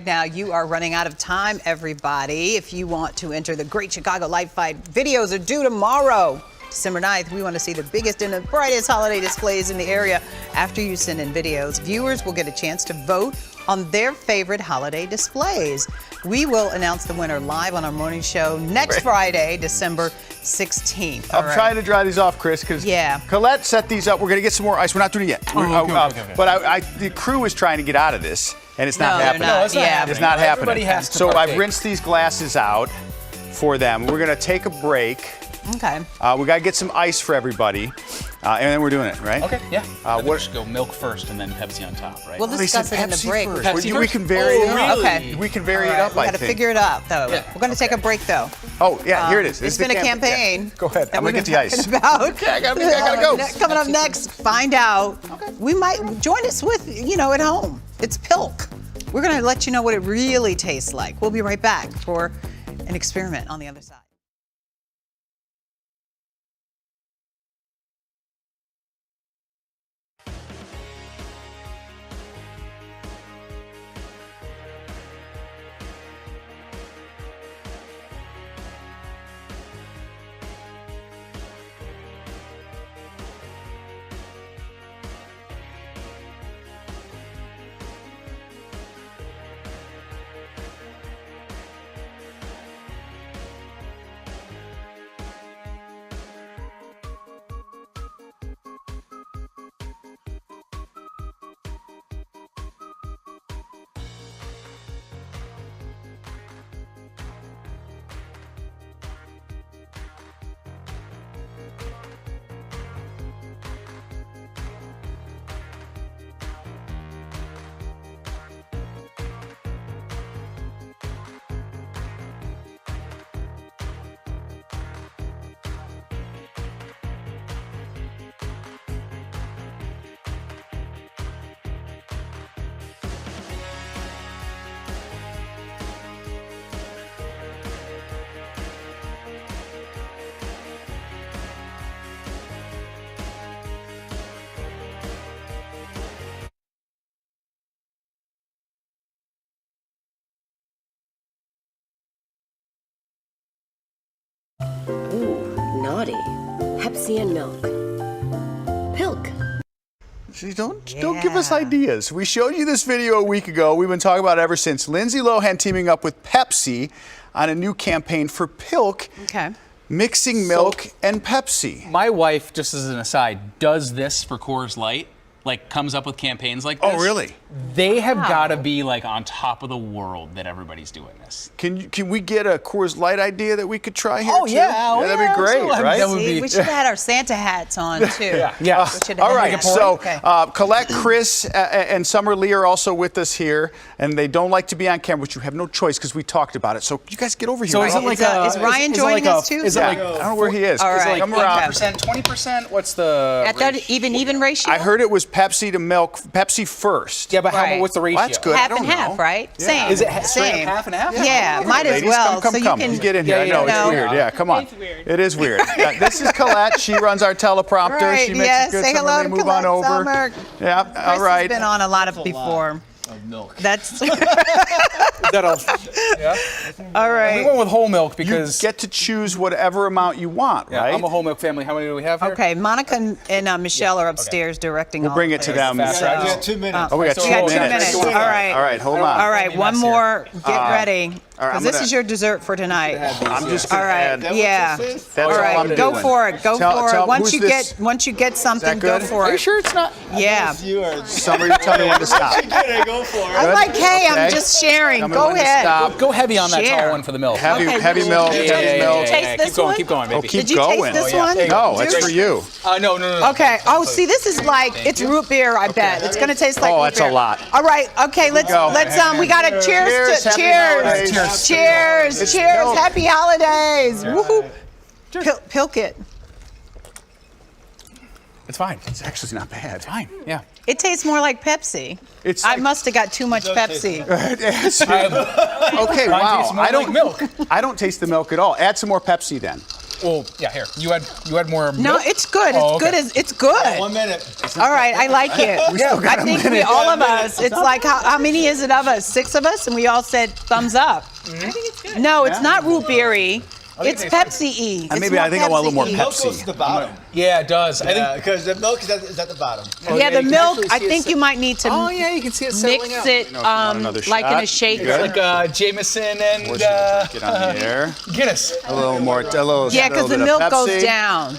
Now you are running out of time, everybody. If you want to enter the Great Chicago Light Fight, videos are due tomorrow, December 9th. We want to see the biggest and the brightest holiday displays in the area. After you send in videos, viewers will get a chance to vote on their favorite holiday displays. We will announce the winner live on our morning show next Friday, December 16th. I'm trying to dry these off, Chris, because Colette set these up. We're going to get some more ice. We're not doing it yet. Okay. But the crew is trying to get out of this, and it's not happening. It's not happening. Everybody has to So partake. I've rinsed these glasses out for them. We're going to take a break. Okay. We got to get some ice for everybody, and then we're doing it, right? Okay, yeah. We should go milk first and then Pepsi on top, right? We'll discuss it in the break. We can vary it up. Okay. We can vary it up, We I got to think. figure it out, though. Yeah. We're going to take a break, though. Oh, yeah, here it is. It's been a campaign. Yeah. Go ahead. I'm going to get the ice. Okay, I gotta go. Coming up next, find out. We might join us with, at home. It's Pilk. We're going to let you know what it really tastes like. We'll be right back for an experiment on the other side. Ooh, naughty. Pepsi and milk. Pilk. See, don't give us ideas. We showed you this video a week ago. We've been talking about it ever since. Lindsay Lohan teaming up with Pepsi on a new campaign for Pilk. Okay. Mixing milk and Pepsi. My wife, just as an aside, does this for Coors Light. Like, comes up with campaigns like this. Oh, really? They have got to be like on top of the world that everybody's doing this. Can we get a Coors Light idea that we could try here? Oh, too? yeah. That'd be great, right? That would be... We should have had our Santa hats on too. Yeah. All right. So Colette, Chris, and Summer Lee are also with us here, and they don't like to be on camera, but you have no choice because we talked about it. So you guys get over here. So is it like is Ryan joining us too? Is it like, I don't know where he is. All right. Come around. 10%, 20%? What's the At that even ratio? I heard it was Pepsi to milk. Pepsi first. Yeah, but what's the ratio? Well, that's good. Half and half, right? Yeah. Same. Is it same? Half and half? Yeah, might as Ladies, well. Come. So you can Get in here. I know it's weird. Yeah, come on. It's weird. It is weird. This is Colette. She runs our teleprompter. Right, She makes yes. it good. Say hello to move on Colette over. Summer. Yeah. Chris All right. has been on a lot of before. Of milk. That's Yeah. all right. We went with whole milk because You get to choose whatever amount you want, right? I'm a whole milk family. How many do we have here? Okay, Monica and Michelle are upstairs directing We'll all bring of it to this. them. Fast, right? So- We got 2 minutes. Oh, we got We 2 got 2 minutes. minutes. All right. All right, hold on. All right, one more. Get ready. all right, Because I'm this gonna- is your dessert for tonight. I'm just All gonna right. add. Yeah. That's All all right. I'm Go doing. for it. Go for Tell- it. Once who's you this? get something, go good? for it. Are you sure it's not? Yeah. You are. Somebody tell me when to stop. Go for it. I'm like, hey, I'm Okay. just sharing. Tell me Go when to ahead. stop. Go heavy on that Share. tall one for the milk. Heavy Okay. milk. Did Heavy you milk. taste this Keep going, one? keep going, baby. Oh, keep Did you going. taste this one? No, that's for you. No. Okay. Oh, see, this is like it's root beer. I bet it's gonna taste like. Oh, root that's a beer. lot. All right. Okay. Let's go. we gotta cheers to Happy cheers. holidays. Cheers. It's Cheers. milk. Happy holidays. Woohoo. Pilk it. It's fine. It's actually not bad. It's fine. Yeah. It tastes more like Pepsi. It's I like- must have got too much Pepsi. Okay, Mine wow. tastes more like milk. I don't taste the milk at all. Add some more Pepsi then. Well, yeah. Here, you had more. No, milk? it's good. It's Oh, okay. good. It's good. 1 minute. All right, I like it. I think we all of us. It's like how many is it of us? 6 of us, and we all said thumbs up. I think it's good. No, it's not root beery. It's Pepsi-y. Maybe I think I want a little more Milk goes to Pepsi. the bottom. Yeah, it does. I Yeah, think. because the milk is at the bottom. Yeah, the you can milk. actually I see it think you might need to Oh yeah, you can see it mix settling out. it another like in shot. a shaker. Good. Like Jameson and Get on the air. Guinness. A little more. Yeah, because because the milk goes down.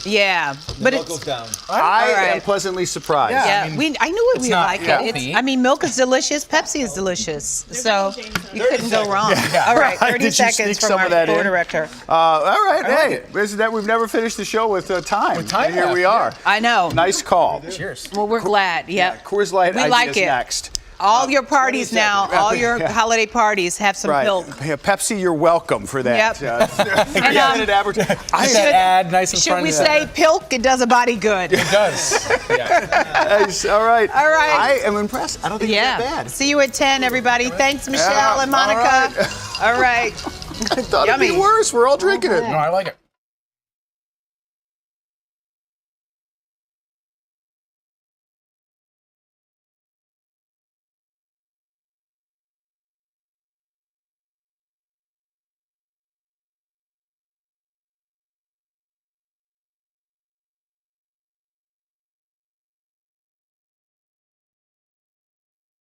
Yeah, but Milk it's. goes down. I All right. am pleasantly surprised. Yeah, I knew it. We not like it. healthy. I mean, milk is delicious. Pepsi is delicious. So you couldn't go wrong. All right, 30 Did you seconds sneak from some our of that floor in? director. All right. Hey, isn't that we've never finished the show with time? With time And here left, we are. I know. Nice call. Cheers. Well, we're glad. Yep. Coors Light We ideas like it. next. All your parties now, all your Yeah. holiday parties have some Right. milk. Yeah, Pepsi, you're welcome for that. Yep. And, Nice ad, nice in Should front we of say Pilk? It does a body good. It does. Yeah. Nice. All right. All right. I am impressed. I don't think it's that bad. See you at 10, everybody. Thanks, Michelle Yeah, and Monica. all All right. I thought it'd Yummy. be worse. We're all drinking it. No, I like it.